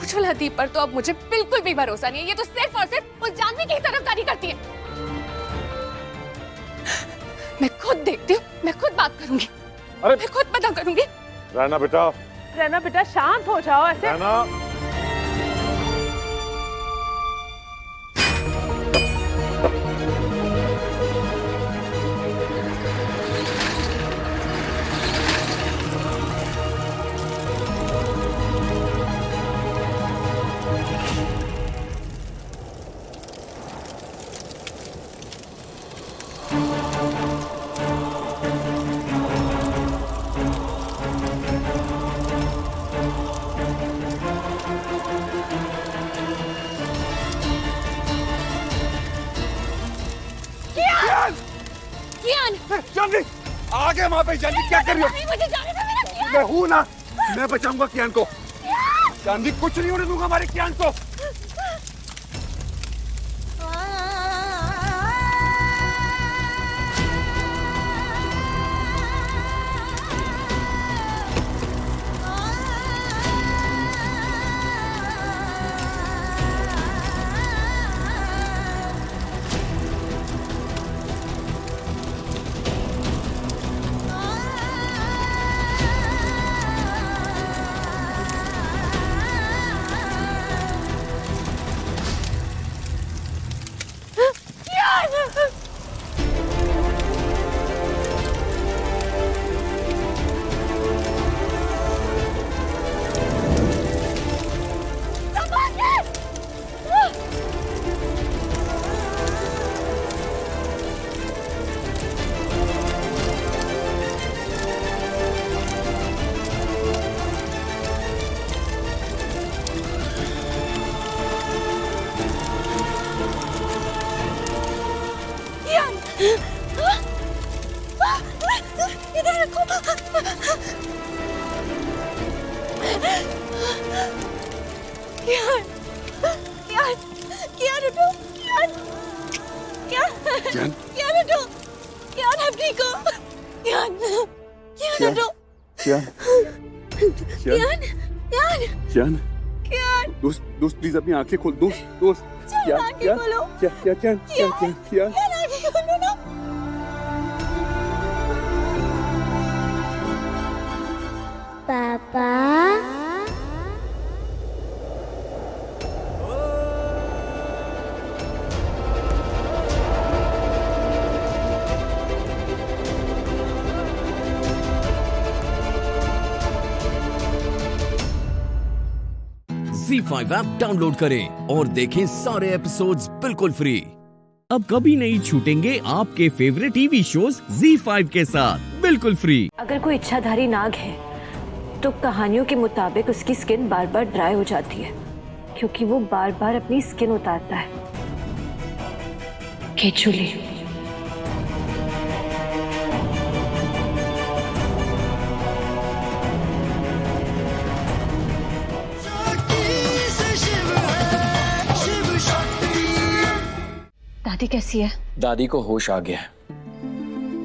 उज्ज्वला दी पर तो अब मुझे बिल्कुल भी भरोसा नहीं है। ये तो सिर्फ और सिर्फ उस जानवी की तरफदारी करती है। मैं खुद देखती हूँ, मैं खुद बात करूंगी। मैं खुद पता करूंगी। रहना बेटा, रहना बेटा, शांत हो जाओ। ऐसे रहना। जानवी, आगे वहाँ पे। जानवी क्या कर रही हो? मुझे जाने दो, मेरा कियान। मैं हूँ ना, मैं बचाऊंगा कियान को। जानवी, कुछ नहीं होने दूंगा हमारे कियान को। इधर रखो। कियान उठो। कियान उठो। कियान आप ठीक हो? कियान उठो। कियान दोस्त प्लीज अपनी आंखें खोल। दोस्त क्या आंखें खोलो। क्या आंखें खोलो ना। पापा ZEE5 ऐप डाउनलोड करें और देखें सारे एपिसोड्स बिल्कुल फ्री। अब कभी नहीं छूटेंगे आपके फेवरेट टीवी शोज ZEE5 के साथ बिल्कुल फ्री। अगर कोई इच्छाधारी नाग है तो कहानियों के मुताबिक उसकी स्किन बार बार ड्राई हो जाती है क्योंकि वो बार बार अपनी स्किन उतारता है। केचुली। दादी कैसी है? दादी को होश आ गया है,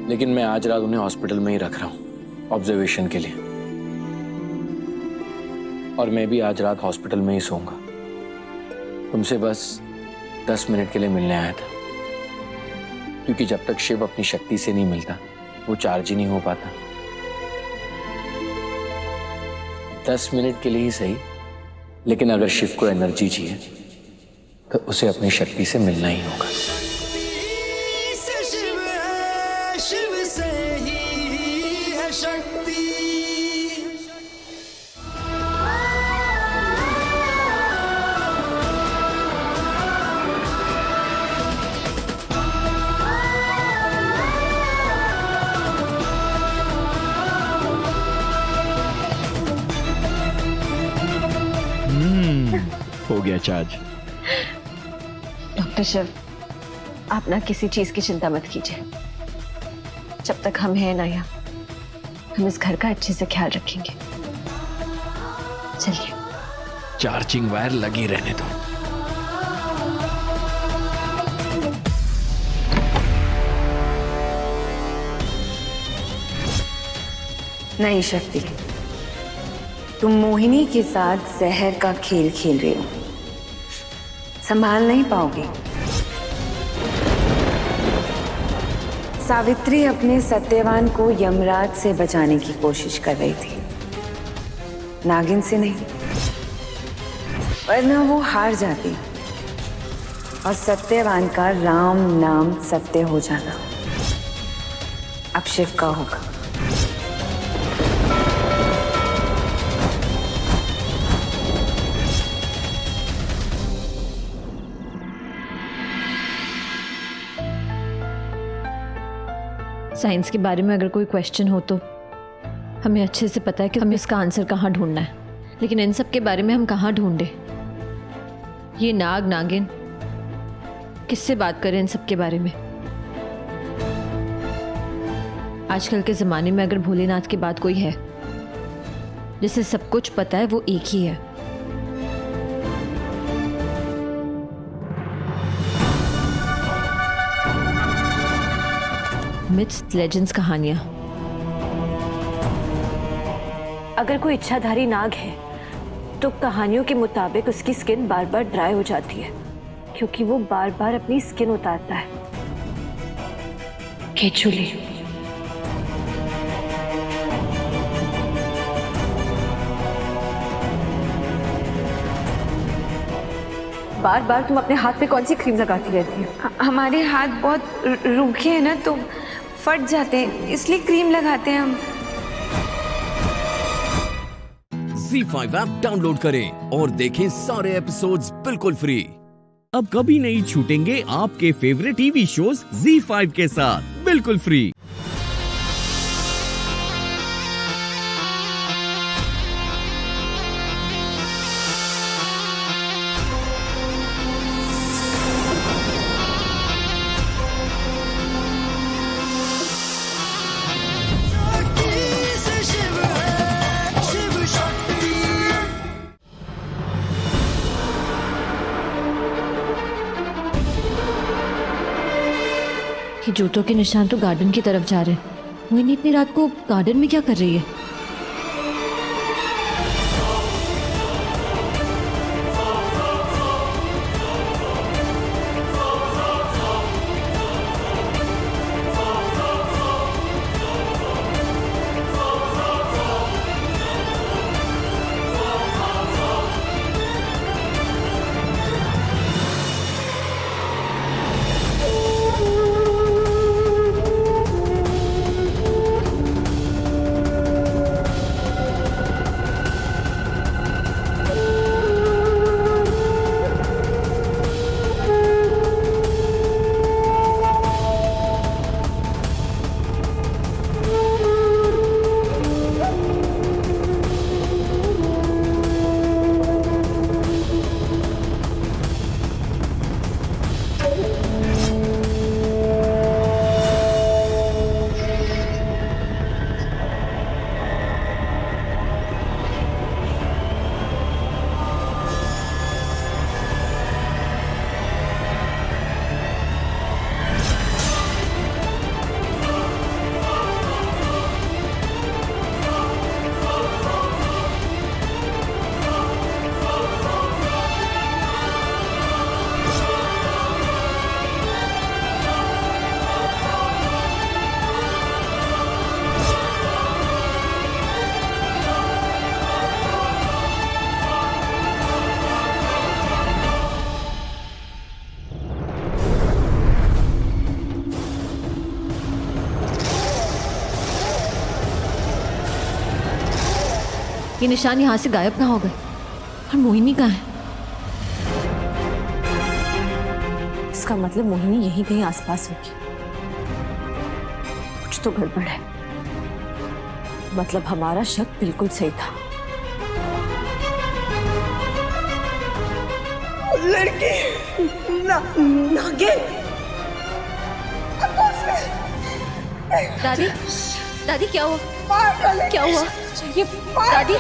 लेकिन मैं आज रात उन्हें हॉस्पिटल में ही रख रहा हूँ ऑब्जर्वेशन के लिए। और मैं भी आज रात हॉस्पिटल में ही सोऊंगा। तुमसे बस 10 मिनट के लिए मिलने आया था, क्योंकि जब तक शिव अपनी शक्ति से नहीं मिलता वो चार्ज ही नहीं हो पाता। 10 मिनट के लिए ही सही, लेकिन अगर शिव को एनर्जी चाहिए तो उसे अपनी शक्ति से मिलना ही होगा। शिव से ही है शक्ति। हो गया चार्ज। डॉक्टर शिव, आप ना किसी चीज की चिंता मत कीजिए। जब तक हम हैं ना यहाँ, हम इस घर का अच्छे से ख्याल रखेंगे। चलिए। चार्जिंग वायर लगी रहने दो। नहीं शक्ति, तुम मोहिनी के साथ जहर का खेल खेल रहे हो। संभाल नहीं पाओगे। सावित्री अपने सत्यवान को यमराज से बचाने की कोशिश कर रही थी, नागिन से नहीं, वरना वो हार जाती और सत्यवान का राम नाम सत्य हो जाना। अब शिव का होगा। साइंस के बारे में अगर कोई क्वेश्चन हो तो हमें अच्छे से पता है कि हमें इसका आंसर कहाँ ढूंढना है, लेकिन इन सब के बारे में हम कहाँ ढूंढे? ये नाग नागिन किससे बात करें इन सब के बारे में? आजकल के ज़माने में अगर भोलेनाथ के बाद कोई है जिसे सब कुछ पता है, वो एक ही है। मिथ्स, लेजेंड्स, कहानियां। अगर कोई इच्छाधारी नाग है तो कहानियों के मुताबिक उसकी स्किन बार बार ड्राई हो जाती है क्योंकि वो बार बार अपनी स्किन उतारता है। केचुली। बार बार तुम अपने हाथ पे कौन सी क्रीम लगाती रहती हो? हमारे हाथ बहुत रूखे हैं ना, तो फट जाते हैं, इसलिए क्रीम लगाते हैं हम। ZEE5 ऐप डाउनलोड करें और देखें सारे एपिसोड्स बिल्कुल फ्री। अब कभी नहीं छूटेंगे आपके फेवरेट टीवी शोज ZEE5 के साथ बिल्कुल फ्री। ये जूतों के निशान तो गार्डन की तरफ जा रहे हैं। मोहिनी इतनी रात को गार्डन में क्या कर रही है? ये निशान यहाँ से गायब कहाँ हो गए? और मोहिनी कहाँ है? इसका मतलब मोहिनी यहीं कहीं आसपास होगी। कुछ तो गड़बड़ है। मतलब हमारा शक बिल्कुल सही था। लड़की नागिन। दादी, दादी क्या हुआ? क्या हुआ? ये दादी,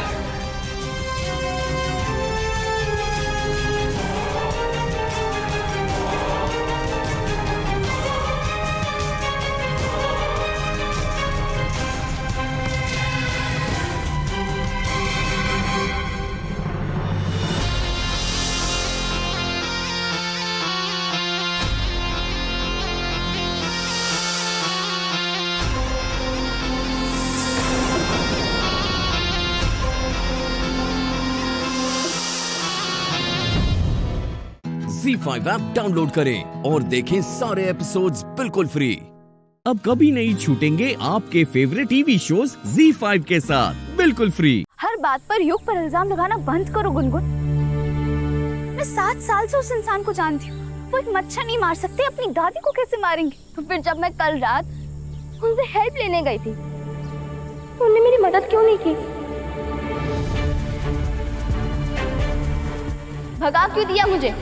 ZEE5 ऐप डाउनलोड करें और देखें सारे एपिसोड्स बिल्कुल फ्री। अब कभी नहीं छूटेंगे आपके फेवरेट टीवी शोज ZEE5 के साथ बिल्कुल फ्री। हर बात पर युग पर इल्जाम लगाना बंद करो गुनगुन। मैं 7 साल से उस इंसान को जानती हूँ। वो एक मच्छर नहीं मार सकते, अपनी दादी को कैसे मारेंगे? तो फिर जब मैं कल रात उनसे हेल्प लेने गई थी तो उन्होंने मेरी मदद क्यों नहीं की? भगा क्यों दिया मुझे?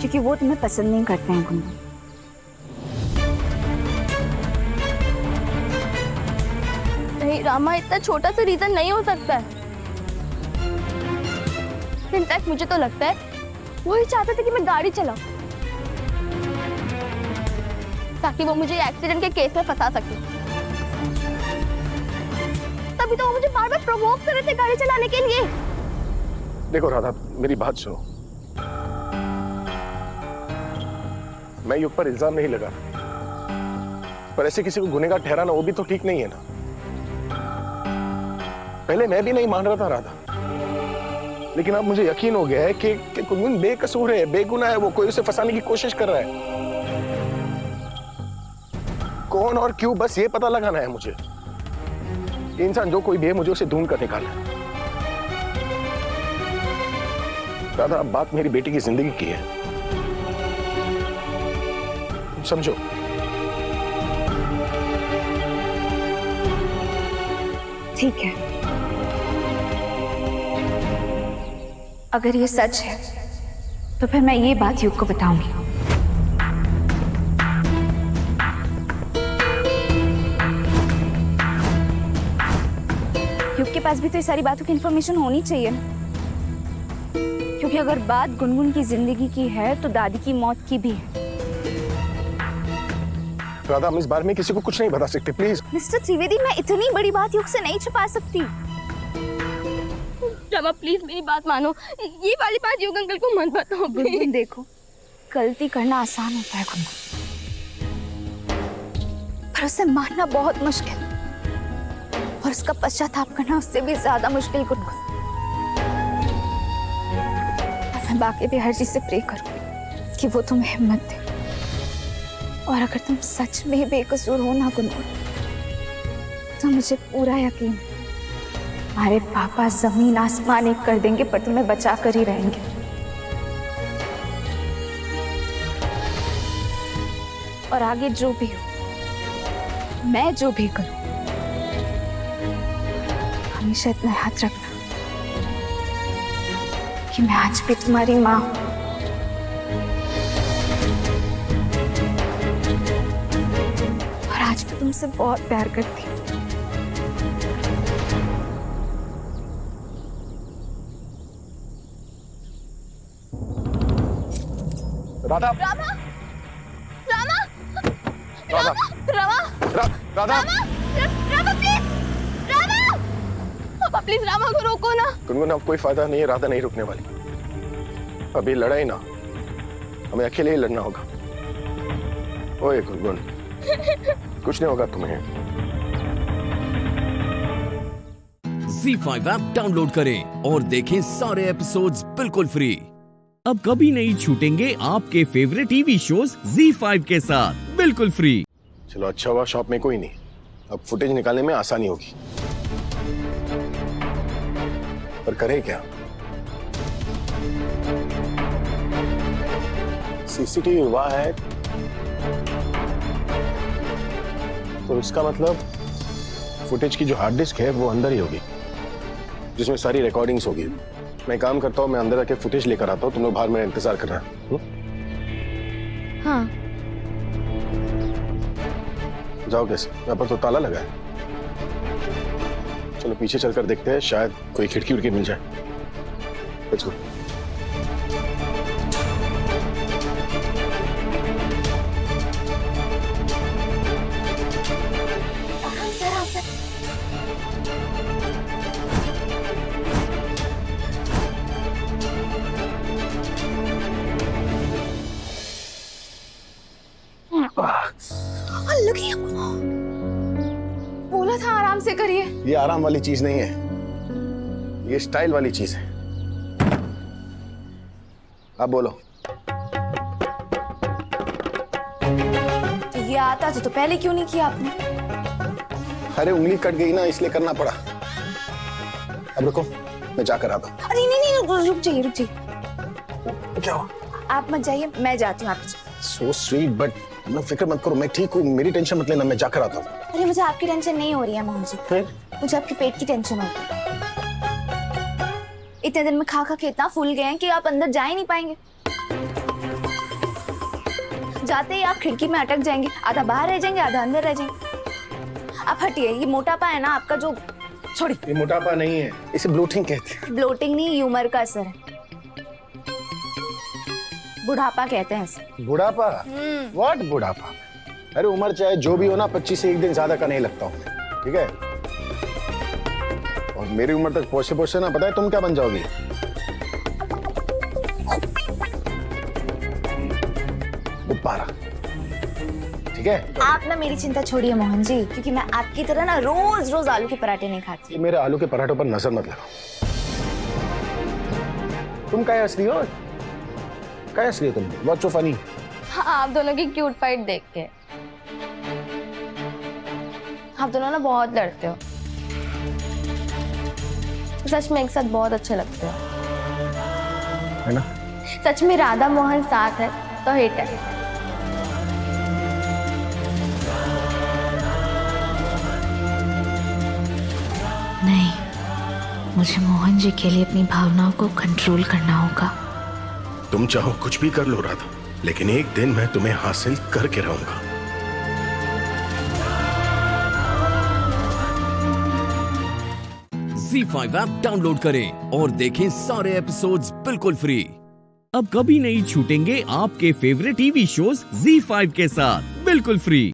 क्योंकि वो तुम्हें पसंद नहीं करते हैं गुनगुन। नहीं रामा, इतना छोटा सा रीजन नहीं हो सकता है। इनफैक्ट मुझे तो लगता है वो ही चाहते थे कि मैं गाड़ी चलाऊं ताकि वो मुझे एक्सीडेंट के केस में फंसा सके। तभी तो वो मुझे बार बार प्रोवोक कर रहे थे गाड़ी चलाने के लिए। देखो राधा, मेरी बात सुनो। मैं युग पर इल्जाम नहीं लगा, पर ऐसे किसी को गुनहगार ठहराना वो भी तो ठीक नहीं है ना। पहले मैं भी नहीं मान रहा था राधा, लेकिन अब मुझे यकीन हो गया है कि गुनगुन बेकसूर है, बेगुनाह है। वो कोई उसे फंसाने की कोशिश कर रहा है। कौन और क्यों, बस ये पता लगाना है मुझे। इंसान जो कोई भी है, मुझे उसे ढूंढ कर निकालना है। राधा, अब बात मेरी बेटी की जिंदगी की है, समझो। ठीक है, अगर ये सच है तो फिर मैं ये बात युग को बताऊंगी। युग के पास भी तो ये सारी बातों की इंफॉर्मेशन होनी चाहिए। क्योंकि अगर बात गुनगुन की जिंदगी की है तो दादी की मौत की भी है। राधा, हम इस बारे में किसी को कुछ नहीं बता सकते, प्लीज। मिस्टर त्रिवेदी, मैं इतनी बड़ी बात युग से नहीं छुपा सकती। रमा प्लीज मेरी बात मानो, ये वाली बात युग अंकल को मत बताओ। गुनगुन देखो, गलती करना आसान होता है गुनगुन, पर उसे मानना बहुत मुश्किल, और उसका पश्चाताप करना उससे भी ज्यादा मुश्किल गुनगुन। मैं बाकी भी हर चीज से प्रे करूंगी कि वो तुम्हें हिम्मत दे, और अगर तुम सच में बेकसूर हो ना गुनगुन, तो मुझे पूरा यकीन है हमारे पापा जमीन आसमान एक कर देंगे, पर तुम्हें बचा कर ही रहेंगे। और आगे जो भी हो, मैं जो भी करूं, हमेशा इतना याद रखना कि मैं आज भी तुम्हारी माँ हूं। और आज भी तुमसे बहुत प्यार करती हूँ। राधा, राधा, राधा, राधा, राधा, राधा, राधा प्लीज, राधा, पापा प्लीज रामा को रोको ना। गुनगुन, अब कोई फायदा नहीं है, राधा नहीं रुकने वाली। अब ये लड़ाई ना, हमें अकेले ही लड़ना होगा। ओए गुनगुन, कुछ नहीं होगा तुम्हें। ZEE5 ऐप डाउनलोड करें और देखें सारे एपिसोड्स बिल्कुल फ्री। अब कभी नहीं छूटेंगे आपके फेवरेट टीवी शोज ZEE5 के साथ बिल्कुल फ्री। चलो अच्छा हुआ शॉप में कोई नहीं, अब फुटेज निकालने में आसानी होगी। पर करें क्या? सीसीटीवी हुआ है तो इसका मतलब फुटेज की जो हार्ड डिस्क है वो अंदर ही होगी, जिसमें सारी रिकॉर्डिंग्स होगी। मैं काम करता हूँ, मैं अंदर आके फुटेज लेकर आता हूँ, तुम लोग बाहर मेरा इंतजार करना। हाँ। जाओ कैसे? यहाँ पर तो ताला लगा है। चलो पीछे चलकर देखते हैं, शायद कोई खिड़की उड़की मिल जाए। Let's go. बोला था आराम से करिए। ये आराम वाली चीज नहीं है, ये स्टाइल वाली चीज है। अब बोलो। तो ये आता तो पहले क्यों नहीं किया आपने? अरे उंगली कट गई ना, इसलिए करना पड़ा। अब रुको, मैं जाकर आता हूँ। अरे नहीं नहीं, रुक जाइए रुक जाइए। क्या हुआ? आप मत जाइए, मैं जाती हूँ आपके साथ। So sweet, but तुम फिक्र मत करो, मैं ठीक हूँ, मेरी टेंशन मत लेना, मैं जाकर आता हूँ। अरे मुझे आपकी टेंशन नहीं हो रही है मोहन जी, फिर? मुझे आपके पेट की टेंशन हो रही है। इतने दिन में खा खा के इतना फूल गए हैं कि आप अंदर जा ही नहीं पाएंगे। जाते ही आप खिड़की में अटक जाएंगे, आधा बाहर रह जाएंगे, आधा अंदर रह जाएंगे। आप हटिए, ये मोटापा है ना आपका, जो छोड़िए। ये मोटापा नहीं है, इसे ब्लोटिंग कहते हैं। ब्लोटिंग नहीं, ह्यूमर का असर है, बुढ़ापा कहते हैं इसे। बुढ़ापा? व्हाट बुढ़ापा? अरे उम्र चाहे जो भी हो ना, 25 से एक दिन ज्यादा का नहीं लगता हूँ, ठीक है? और मेरी उम्र तक पहुंचते पहुंचते ना, पता है तुम क्या बन जाओगी? गुब्बारा, ठीक है? आप ना मेरी चिंता छोड़िए मोहन जी, क्योंकि मैं आपकी तरह ना रोज रोज आलू के पराठे नहीं खाती। ये मेरे आलू के पराठों पर नजर मत लगाओ। तुम क्या हंस रही हो? क्या हंस रही हो तुम? What's so funny? हाँ, आप दोनों की क्यूट फाइट देख के। आप दोनों ना बहुत लड़ते हो, सच में एक साथ बहुत अच्छे लगते हो, है ना? सच में राधा मोहन साथ है तो हिट है। नहीं, मुझे मोहन जी के लिए अपनी भावनाओं को कंट्रोल करना होगा। तुम चाहो कुछ भी कर लो राधा, लेकिन एक दिन मैं तुम्हें हासिल करके रहूंगा। ZEE5 ऐप डाउनलोड करें और देखें सारे एपिसोड्स बिल्कुल फ्री। अब कभी नहीं छूटेंगे आपके फेवरेट टीवी शोज ZEE5 के साथ बिल्कुल फ्री।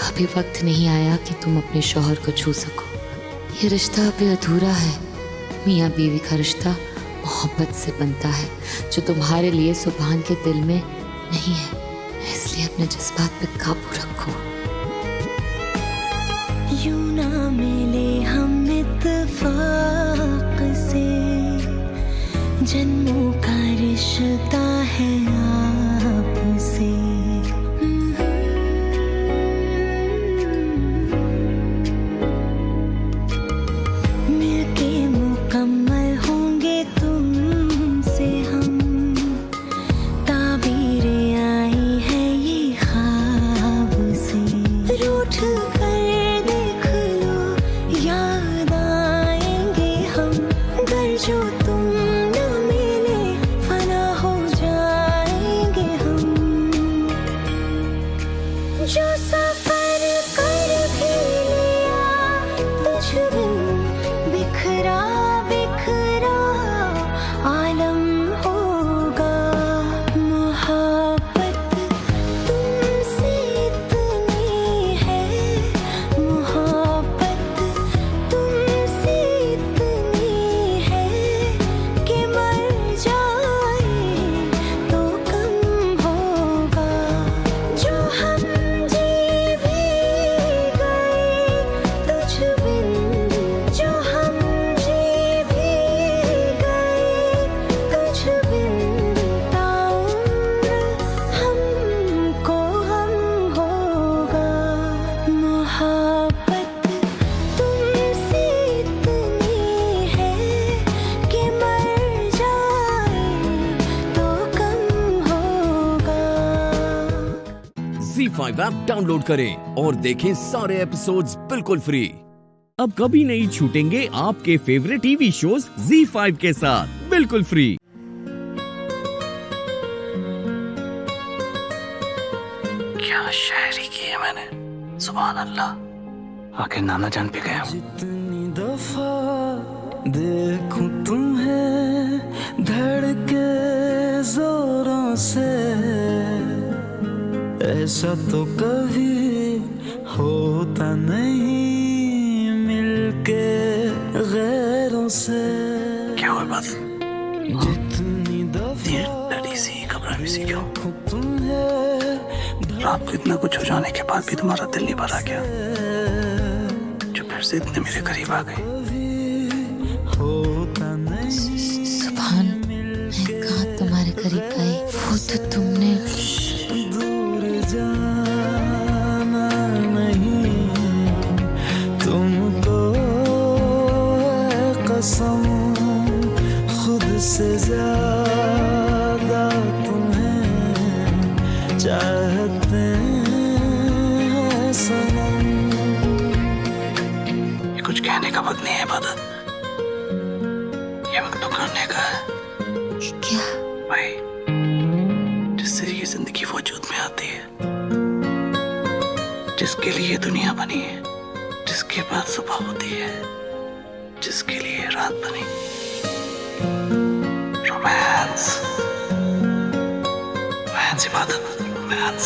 अभी वक्त नहीं आया कि तुम अपने शौहर को छू सको। ये रिश्ता अभी अधूरा है। मियाँ बीवी का रिश्ता मोहब्बत से बनता है, जो तुम्हारे लिए सुभान के दिल में नहीं है। इसलिए अपने जज्बात पे काबू रखो। यूं ना मिले हम इत्तेफाक से, जन्मों का रिश्ता है आपसे। ZEE5 ऐप डाउनलोड करें और देखें सारे एपिसोड्स बिल्कुल फ्री। अब कभी नहीं छूटेंगे आपके फेवरेट टीवी शोज ZEE5 के साथ बिल्कुल फ्री। क्या शायरी की है मैंने, सुभान अल्लाह। आखिर नाना जान पे गया। जितनी दफा देखूं तुम्हें धड़के जोरों से, ऐसा तो कभी होता नहीं मिलके गैरों से। क्या हुआ बात? जितनी दफा डरी सी घबराई सी क्यों? तुम्हें रात को इतना कुछ हो जाने के बाद भी तुम्हारा दिल नहीं भरा क्या, जो फिर से इतने मेरे करीब आ गए? सुभान, मैं कहाँ तुम्हारे करीब आई? वो तो तुमने दूर जाना नहीं, कसम खुद से ज्यादा तुम्हें चाहते हैं सनम। ये कुछ कहने का वक्त नहीं है इबादत, ये वक्त तो करने का है। क्या भाई, जिससे ये जिंदगी वजूद में आती है, जिसके लिए दुनिया बनी है, जिसके बाद सुबह होती है, जिसके लिए रात बनी। रोमांस, रोमांस इबादत, रोमांस।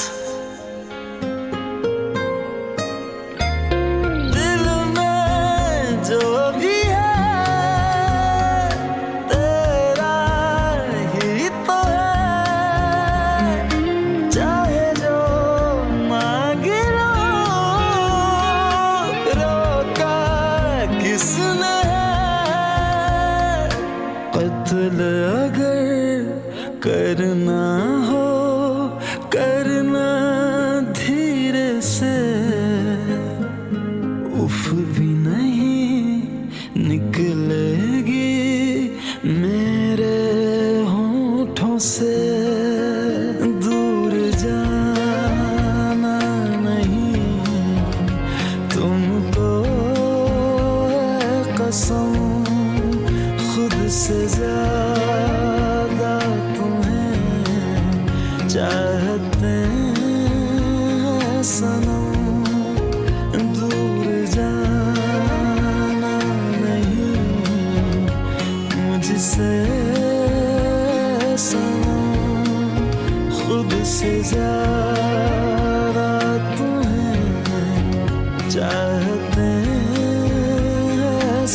दिल में जो भी है तेरा ही तो है, चाहे जो मांग लो, रोका किसने है। कत्ल अगर करना हो करना धीरे से, उफ भी नहीं निकलेगी मेरे होठों से। दूर जाना नहीं तुमको है कसम, खुद से ज्यादा तुम्हें चाहते हैं सनम। दूर जाना नहीं मुझसे सनम, खुद से ज्यादा तुम्हें चाहते हैं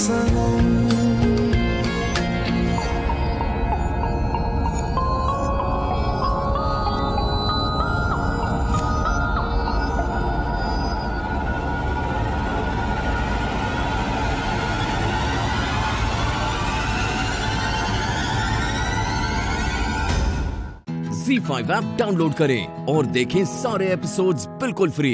सनम। Z5 ऐप डाउनलोड करें और देखें सारे एपिसोड्स बिल्कुल फ्री।